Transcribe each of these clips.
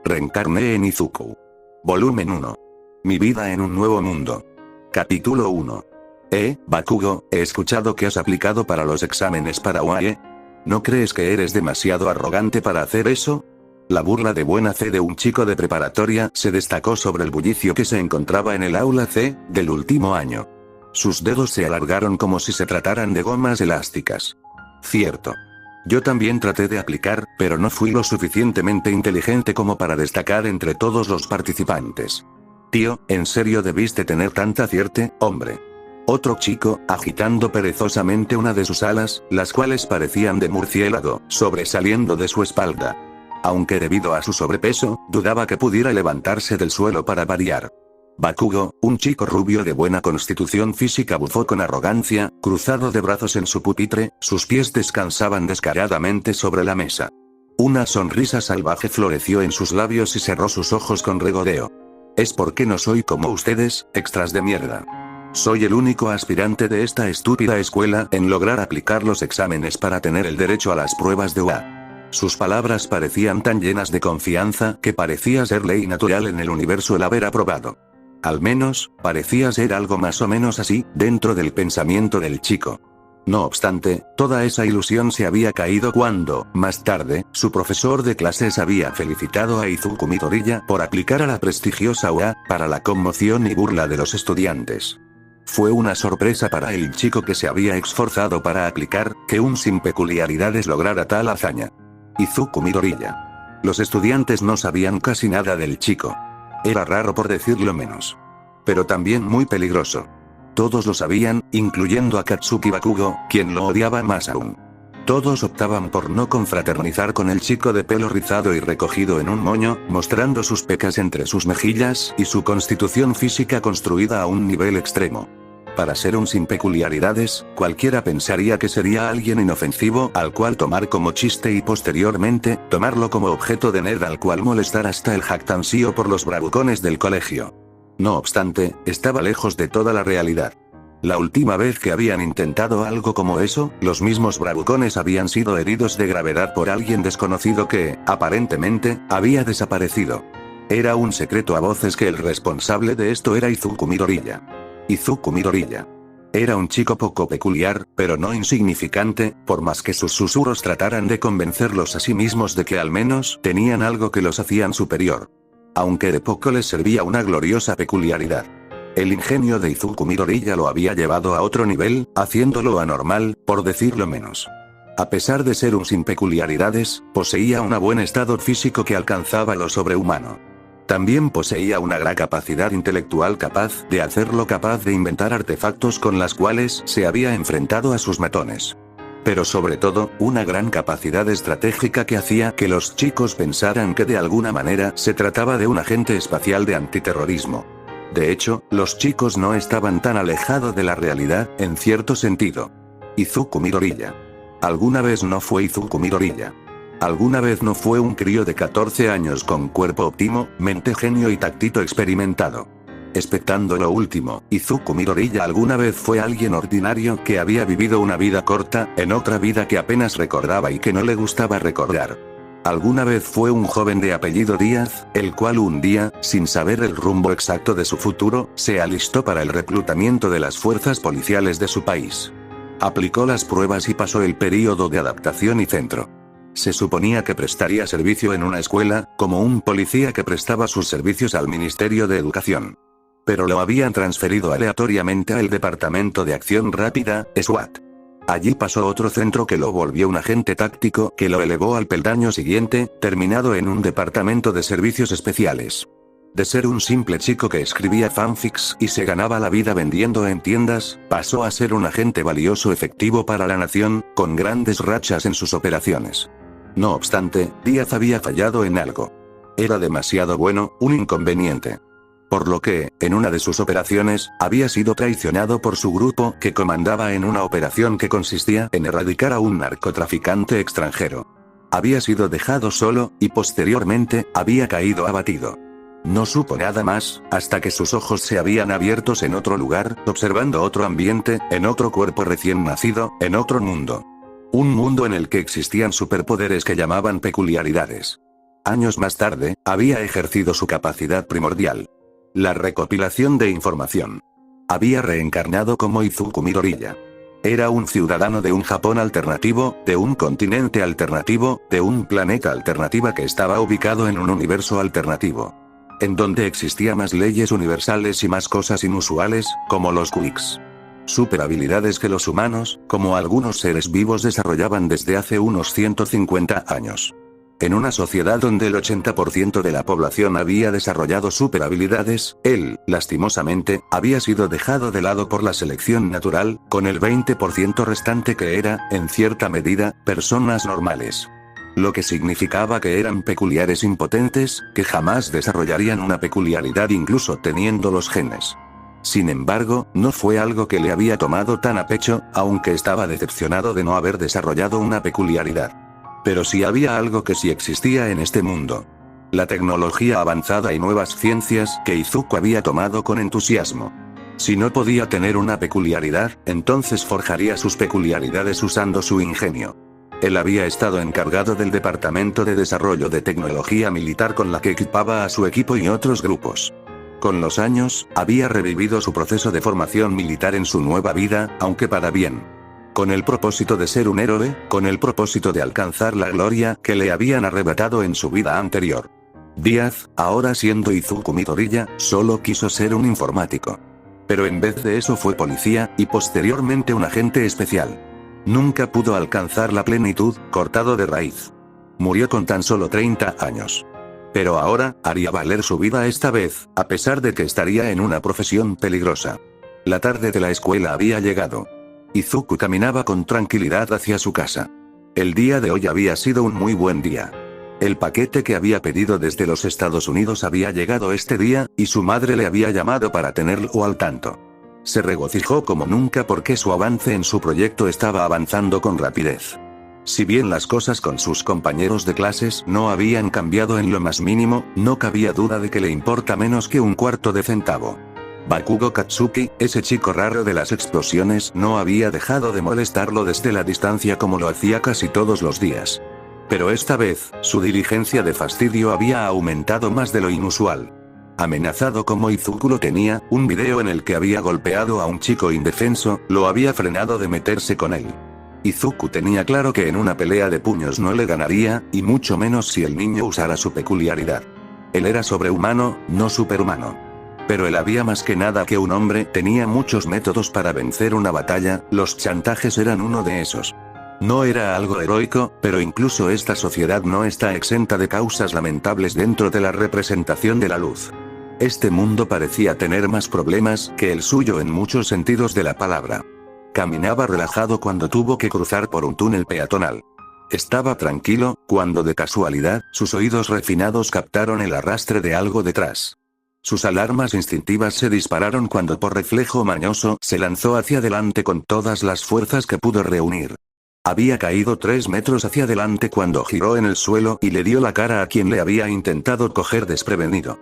Reencarné en Izuku. Volumen 1. Mi vida en un nuevo mundo. Capítulo 1. Bakugo, he escuchado que has aplicado para los exámenes para UAE. ¿No crees que eres demasiado arrogante para hacer eso? La burla de buena fe de un chico de preparatoria se destacó sobre el bullicio que se encontraba en el aula C, del último año. Sus dedos se alargaron como si se trataran de gomas elásticas. Cierto. Yo también traté de aplicar, pero no fui lo suficientemente inteligente como para destacar entre todos los participantes. Tío, ¿en serio debiste tener tanta suerte, hombre? Otro chico, agitando perezosamente una de sus alas, las cuales parecían de murciélago, sobresaliendo de su espalda. Aunque debido a su sobrepeso, dudaba que pudiera levantarse del suelo para variar. Bakugo, un chico rubio de buena constitución física, bufó con arrogancia, cruzado de brazos en su pupitre, sus pies descansaban descaradamente sobre la mesa. Una sonrisa salvaje floreció en sus labios y cerró sus ojos con regodeo. Es porque no soy como ustedes, extras de mierda. Soy el único aspirante de esta estúpida escuela en lograr aplicar los exámenes para tener el derecho a las pruebas de UA. Sus palabras parecían tan llenas de confianza que parecía ser ley natural en el universo el haber aprobado. Al menos, parecía ser algo más o menos así, dentro del pensamiento del chico. No obstante, toda esa ilusión se había caído cuando, más tarde, su profesor de clases había felicitado a Izuku Midoriya por aplicar a la prestigiosa UA, para la conmoción y burla de los estudiantes. Fue una sorpresa para el chico que se había esforzado para aplicar, que un sin peculiaridades lograra tal hazaña. Izuku Midoriya. Los estudiantes no sabían casi nada del chico. Era raro por decirlo menos. Pero también muy peligroso. Todos lo sabían, incluyendo a Katsuki Bakugo, quien lo odiaba más aún. Todos optaban por no confraternizar con el chico de pelo rizado y recogido en un moño, mostrando sus pecas entre sus mejillas y su constitución física construida a un nivel extremo. Para ser un sin peculiaridades, cualquiera pensaría que sería alguien inofensivo al cual tomar como chiste y posteriormente, tomarlo como objeto de nerd al cual molestar hasta el jactancío por los bravucones del colegio. No obstante, estaba lejos de toda la realidad. La última vez que habían intentado algo como eso, los mismos bravucones habían sido heridos de gravedad por alguien desconocido que, aparentemente, había desaparecido. Era un secreto a voces que el responsable de esto era Izuku Midoriya. Izuku Midoriya. Era un chico poco peculiar, pero no insignificante, por más que sus susurros trataran de convencerlos a sí mismos de que al menos tenían algo que los hacían superior. Aunque de poco les servía una gloriosa peculiaridad. El ingenio de Izuku Midoriya lo había llevado a otro nivel, haciéndolo anormal, por decirlo menos. A pesar de ser un sin peculiaridades, poseía un buen estado físico que alcanzaba lo sobrehumano. También poseía una gran capacidad intelectual capaz de hacerlo capaz de inventar artefactos con las cuales se había enfrentado a sus matones. Pero sobre todo, una gran capacidad estratégica que hacía que los chicos pensaran que de alguna manera se trataba de un agente espacial de antiterrorismo. De hecho, los chicos no estaban tan alejados de la realidad, en cierto sentido. Izuku Midoriya. ¿Alguna vez no fue Izuku Midoriya? ¿Alguna vez no fue un crío de 14 años con cuerpo óptimo, mente genio y tactito experimentado? Expectando lo último, Izuku Midoriya alguna vez fue alguien ordinario que había vivido una vida corta, en otra vida que apenas recordaba y que no le gustaba recordar. Alguna vez fue un joven de apellido Díaz, el cual un día, sin saber el rumbo exacto de su futuro, se alistó para el reclutamiento de las fuerzas policiales de su país. Aplicó las pruebas y pasó el período de adaptación y centro. Se suponía que prestaría servicio en una escuela, como un policía que prestaba sus servicios al Ministerio de Educación. Pero lo habían transferido aleatoriamente al Departamento de Acción Rápida, SWAT. Allí pasó otro centro que lo volvió un agente táctico que lo elevó al peldaño siguiente, terminado en un departamento de servicios especiales. De ser un simple chico que escribía fanfics y se ganaba la vida vendiendo en tiendas, pasó a ser un agente valioso efectivo para la nación, con grandes rachas en sus operaciones. No obstante, Díaz había fallado en algo. Era demasiado bueno, un inconveniente. Por lo que, en una de sus operaciones, había sido traicionado por su grupo que comandaba en una operación que consistía en erradicar a un narcotraficante extranjero. Había sido dejado solo, y posteriormente, había caído abatido. No supo nada más, hasta que sus ojos se habían abiertos en otro lugar, observando otro ambiente, en otro cuerpo recién nacido, en otro mundo. Un mundo en el que existían superpoderes que llamaban peculiaridades. Años más tarde, había ejercido su capacidad primordial. La recopilación de información. Había reencarnado como Izuku Midoriya. Era un ciudadano de un Japón alternativo, de un continente alternativo, de un planeta alternativa que estaba ubicado en un universo alternativo. En donde existía más leyes universales y más cosas inusuales, como los quicks. Super habilidades que los humanos, como algunos seres vivos desarrollaban desde hace unos 150 años. En una sociedad donde el 80% de la población había desarrollado super habilidades, él, lastimosamente, había sido dejado de lado por la selección natural, con el 20% restante que era, en cierta medida, personas normales. Lo que significaba que eran peculiares impotentes, que jamás desarrollarían una peculiaridad incluso teniendo los genes. Sin embargo, no fue algo que le había tomado tan a pecho, aunque estaba decepcionado de no haber desarrollado una peculiaridad. Pero sí había algo que sí existía en este mundo. La tecnología avanzada y nuevas ciencias que Izuku había tomado con entusiasmo. Si no podía tener una peculiaridad, entonces forjaría sus peculiaridades usando su ingenio. Él había estado encargado del Departamento de Desarrollo de Tecnología Militar con la que equipaba a su equipo y otros grupos. Con los años, había revivido su proceso de formación militar en su nueva vida, aunque para bien. Con el propósito de ser un héroe, con el propósito de alcanzar la gloria que le habían arrebatado en su vida anterior. Díaz, ahora siendo Izuku Midoriya, solo quiso ser un informático. Pero en vez de eso fue policía, y posteriormente un agente especial. Nunca pudo alcanzar la plenitud, cortado de raíz. Murió con tan solo 30 años. Pero ahora, haría valer su vida esta vez, a pesar de que estaría en una profesión peligrosa. La tarde de la escuela había llegado. Izuku caminaba con tranquilidad hacia su casa. El día de hoy había sido un muy buen día. El paquete que había pedido desde los Estados Unidos había llegado este día, y su madre le había llamado para tenerlo al tanto. Se regocijó como nunca porque su avance en su proyecto estaba avanzando con rapidez. Si bien las cosas con sus compañeros de clases no habían cambiado en lo más mínimo, no cabía duda de que le importa menos que un cuarto de centavo. Bakugo Katsuki, ese chico raro de las explosiones, no había dejado de molestarlo desde la distancia como lo hacía casi todos los días. Pero esta vez, su diligencia de fastidio había aumentado más de lo inusual. Amenazado como Izuku lo tenía, un video en el que había golpeado a un chico indefenso, lo había frenado de meterse con él. Izuku tenía claro que en una pelea de puños no le ganaría, y mucho menos si el niño usara su peculiaridad. Él era sobrehumano, no superhumano. Pero él había más que nada que un hombre, tenía muchos métodos para vencer una batalla, los chantajes eran uno de esos. No era algo heroico, pero incluso esta sociedad no está exenta de causas lamentables dentro de la representación de la luz. Este mundo parecía tener más problemas que el suyo en muchos sentidos de la palabra. Caminaba relajado cuando tuvo que cruzar por un túnel peatonal. Estaba tranquilo, cuando de casualidad, sus oídos refinados captaron el arrastre de algo detrás. Sus alarmas instintivas se dispararon cuando por reflejo mañoso se lanzó hacia adelante con todas las fuerzas que pudo reunir. Había caído 3 metros hacia adelante cuando giró en el suelo y le dio la cara a quien le había intentado coger desprevenido.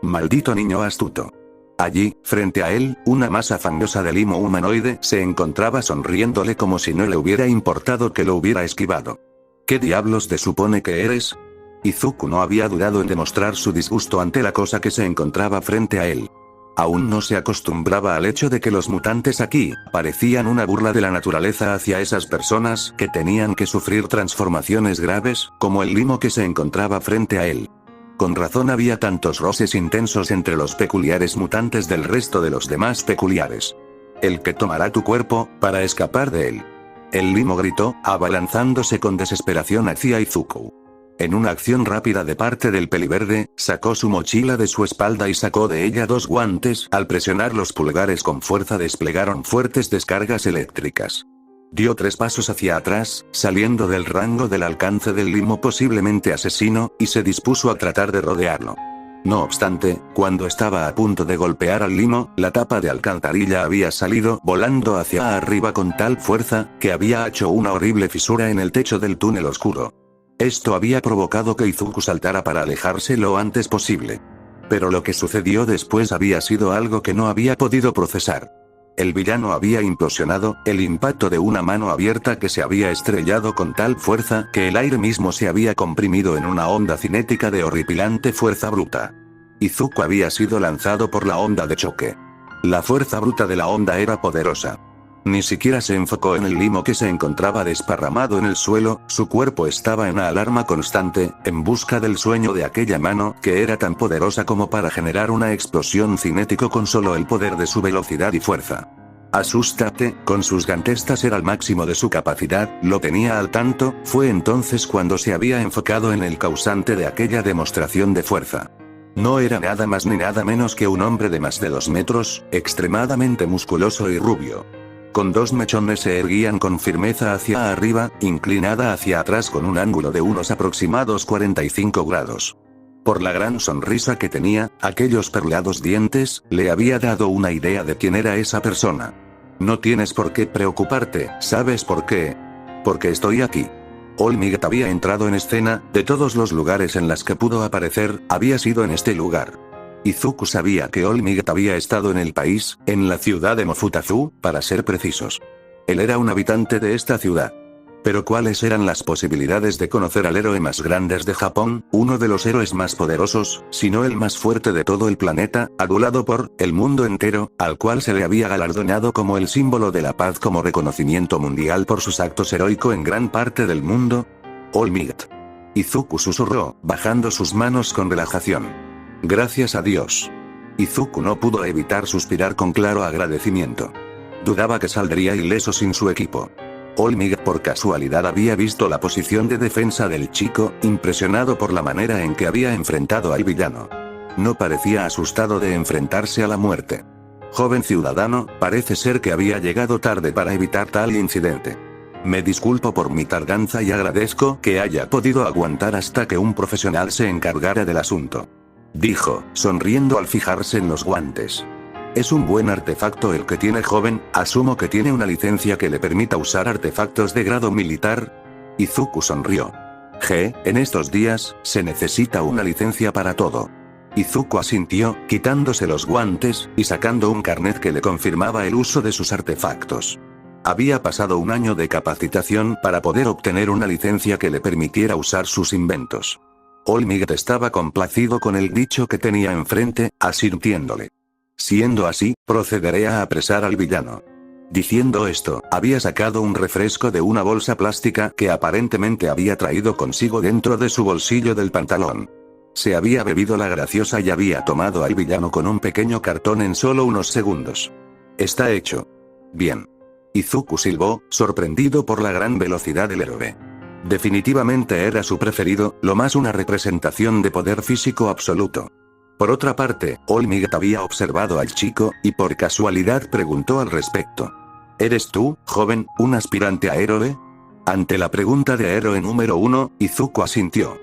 Maldito niño astuto. Allí, frente a él, una masa fangosa de limo humanoide se encontraba sonriéndole como si no le hubiera importado que lo hubiera esquivado. ¿Qué diablos te supone que eres? Izuku no había dudado en demostrar su disgusto ante la cosa que se encontraba frente a él. Aún no se acostumbraba al hecho de que los mutantes aquí parecían una burla de la naturaleza hacia esas personas que tenían que sufrir transformaciones graves, como el limo que se encontraba frente a él. Con razón había tantos roces intensos entre los peculiares mutantes del resto de los demás peculiares. El que tomará tu cuerpo, para escapar de él. El limo gritó, abalanzándose con desesperación hacia Izuku. En una acción rápida de parte del peliverde, sacó su mochila de su espalda y sacó de ella 2 guantes. Al presionar los pulgares con fuerza desplegaron fuertes descargas eléctricas. Dio 3 pasos hacia atrás, saliendo del rango del alcance del limo posiblemente asesino, y se dispuso a tratar de rodearlo. No obstante, cuando estaba a punto de golpear al limo, la tapa de alcantarilla había salido volando hacia arriba con tal fuerza, que había hecho una horrible fisura en el techo del túnel oscuro. Esto había provocado que Izuku saltara para alejarse lo antes posible. Pero lo que sucedió después había sido algo que no había podido procesar. El villano había implosionado, el impacto de una mano abierta que se había estrellado con tal fuerza que el aire mismo se había comprimido en una onda cinética de horripilante fuerza bruta. Izuku había sido lanzado por la onda de choque. La fuerza bruta de la onda era poderosa. Ni siquiera se enfocó en el limo que se encontraba desparramado en el suelo, su cuerpo estaba en alarma constante, en busca del sueño de aquella mano que era tan poderosa como para generar una explosión cinético con solo el poder de su velocidad y fuerza. Asústate, con sus gantestas era al máximo de su capacidad, lo tenía al tanto, fue entonces cuando se había enfocado en el causante de aquella demostración de fuerza. No era nada más ni nada menos que un hombre de más de 2 metros, extremadamente musculoso y rubio. Con 2 mechones se erguían con firmeza hacia arriba, inclinada hacia atrás con un ángulo de unos aproximados 45 grados. Por la gran sonrisa que tenía, aquellos perlados dientes, le había dado una idea de quién era esa persona. No tienes por qué preocuparte, ¿sabes por qué? Porque estoy aquí. All Might había entrado en escena, de todos los lugares en los que pudo aparecer, había sido en este lugar. Izuku sabía que All Might había estado en el país, en la ciudad de Mofutazu, para ser precisos. Él era un habitante de esta ciudad. Pero ¿cuáles eran las posibilidades de conocer al héroe más grande de Japón, uno de los héroes más poderosos, si no el más fuerte de todo el planeta, adulado por el mundo entero, al cual se le había galardonado como el símbolo de la paz como reconocimiento mundial por sus actos heroicos en gran parte del mundo? All Might. Izuku susurró, bajando sus manos con relajación. Gracias a Dios. Izuku no pudo evitar suspirar con claro agradecimiento. Dudaba que saldría ileso sin su equipo. All Might por casualidad había visto la posición de defensa del chico, impresionado por la manera en que había enfrentado al villano. No parecía asustado de enfrentarse a la muerte. Joven ciudadano, parece ser que había llegado tarde para evitar tal incidente. Me disculpo por mi tardanza y agradezco que haya podido aguantar hasta que un profesional se encargara del asunto. Dijo, sonriendo al fijarse en los guantes. Es un buen artefacto el que tiene, joven, asumo que tiene una licencia que le permita usar artefactos de grado militar. Izuku sonrió. En estos días, se necesita una licencia para todo. Izuku asintió, quitándose los guantes, y sacando un carnet que le confirmaba el uso de sus artefactos. Había pasado un año de capacitación para poder obtener una licencia que le permitiera usar sus inventos. All Might estaba complacido con el dicho que tenía enfrente, asintiéndole. Siendo así, procederé a apresar al villano. Diciendo esto, había sacado un refresco de una bolsa plástica que aparentemente había traído consigo dentro de su bolsillo del pantalón. Se había bebido la graciosa y había tomado al villano con un pequeño cartón en solo unos segundos. Está hecho. Bien. Izuku silbó, sorprendido por la gran velocidad del héroe. Definitivamente era su preferido, lo más una representación de poder físico absoluto. Por otra parte, All Might había observado al chico, y por casualidad preguntó al respecto. ¿Eres tú, joven, un aspirante a héroe? Ante la pregunta de héroe número 1, Izuku asintió.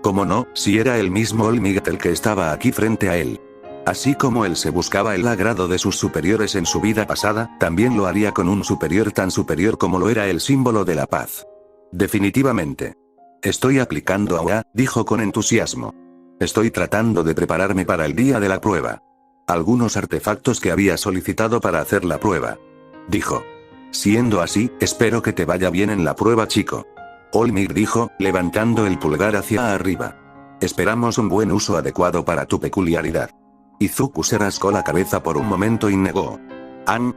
¿Cómo no, si era el mismo All Might el que estaba aquí frente a él? Así como él se buscaba el agrado de sus superiores en su vida pasada, también lo haría con un superior tan superior como lo era el símbolo de la paz. Definitivamente. Estoy aplicando ahora, dijo con entusiasmo. Estoy tratando de prepararme para el día de la prueba. Algunos artefactos que había solicitado para hacer la prueba. Dijo. Siendo así, espero que te vaya bien en la prueba, chico. All Might dijo, levantando el pulgar hacia arriba. Esperamos un buen uso adecuado para tu peculiaridad. Izuku se rascó la cabeza por un momento y negó.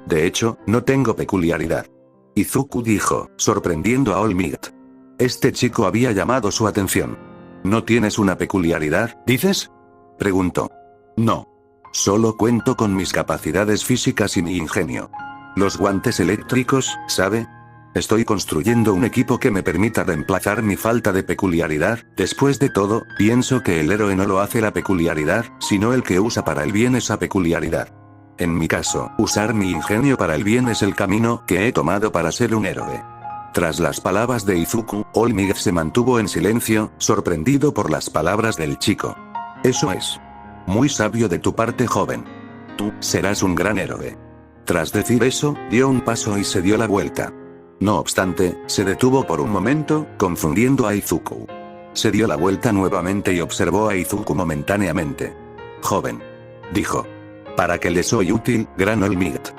De hecho, no tengo peculiaridad. Izuku dijo, sorprendiendo a All Might. Este chico había llamado su atención. ¿No tienes una peculiaridad, dices? Preguntó. No. Solo cuento con mis capacidades físicas y mi ingenio. Los guantes eléctricos, ¿sabe? Estoy construyendo un equipo que me permita reemplazar mi falta de peculiaridad. Después de todo, pienso que el héroe no lo hace la peculiaridad, sino el que usa para el bien esa peculiaridad. En mi caso, usar mi ingenio para el bien es el camino que he tomado para ser un héroe. Tras las palabras de Izuku, All Might se mantuvo en silencio, sorprendido por las palabras del chico. Eso es. Muy sabio de tu parte, joven. Tú serás un gran héroe. Tras decir eso, dio un paso y se dio la vuelta. No obstante, se detuvo por un momento, confundiendo a Izuku. Se dio la vuelta nuevamente y observó a Izuku momentáneamente. Joven. Dijo. ¿Para qué le soy útil, gran All Might?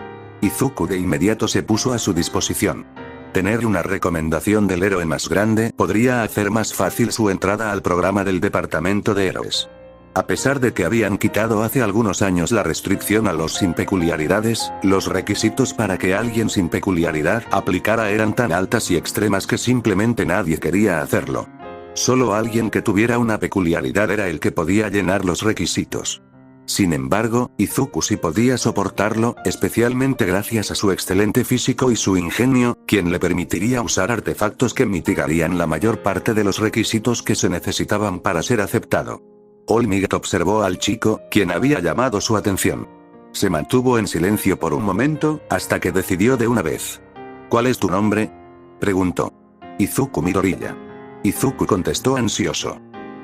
Izuku de inmediato se puso a su disposición. Tener una recomendación del héroe más grande podría hacer más fácil su entrada al programa del departamento de héroes. A pesar de que habían quitado hace algunos años la restricción a los sin peculiaridades, los requisitos para que alguien sin peculiaridad aplicara eran tan altas y extremas que simplemente nadie quería hacerlo. Solo alguien que tuviera una peculiaridad era el que podía llenar los requisitos. Sin embargo, Izuku sí podía soportarlo, especialmente gracias a su excelente físico y su ingenio, quien le permitiría usar artefactos que mitigarían la mayor parte de los requisitos que se necesitaban para ser aceptado. All Might observó al chico, quien había llamado su atención. Se mantuvo en silencio por un momento, hasta que decidió de una vez. ¿Cuál es tu nombre?, preguntó. Izuku Midoriya. Izuku contestó ansioso.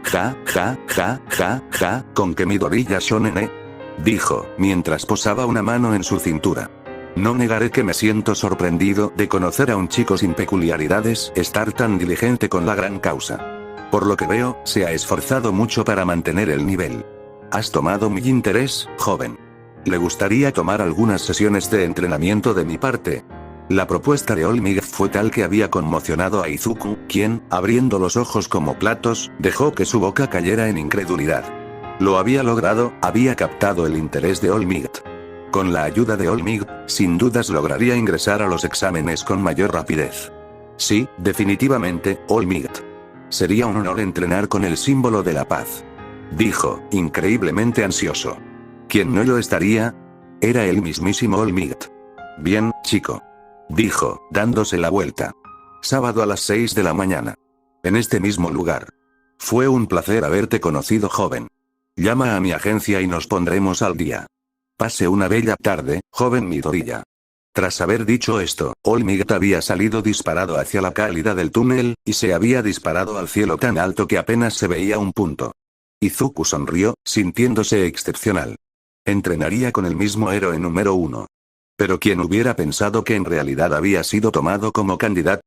Ja, con que Midoriya Shonen, dijo, mientras posaba una mano en su cintura. No negaré que me siento sorprendido de conocer a un chico sin peculiaridades estar tan diligente con la gran causa. Por lo que veo, se ha esforzado mucho para mantener el nivel. Has tomado mi interés, joven. ¿Le gustaría tomar algunas sesiones de entrenamiento de mi parte? La propuesta de All Might fue tal que había conmocionado a Izuku, quien, abriendo los ojos como platos, dejó que su boca cayera en incredulidad. Lo había logrado, había captado el interés de All Might. Con la ayuda de All Might, sin dudas lograría ingresar a los exámenes con mayor rapidez. Sí, definitivamente, All Might. Sería un honor entrenar con el símbolo de la paz. Dijo, increíblemente ansioso. ¿Quién no lo estaría? Era el mismísimo All Might. Bien, chico. Dijo, dándose la vuelta. Sábado a las 6 de la mañana. En este mismo lugar. Fue un placer haberte conocido, joven. Llama a mi agencia y nos pondremos al día. Pase una bella tarde, joven Midoriya. Tras haber dicho esto, All Might había salido disparado hacia la caída del túnel, y se había disparado al cielo tan alto que apenas se veía un punto. Izuku sonrió, sintiéndose excepcional. Entrenaría con el mismo héroe número 1. Pero ¿quién hubiera pensado que en realidad había sido tomado como candidato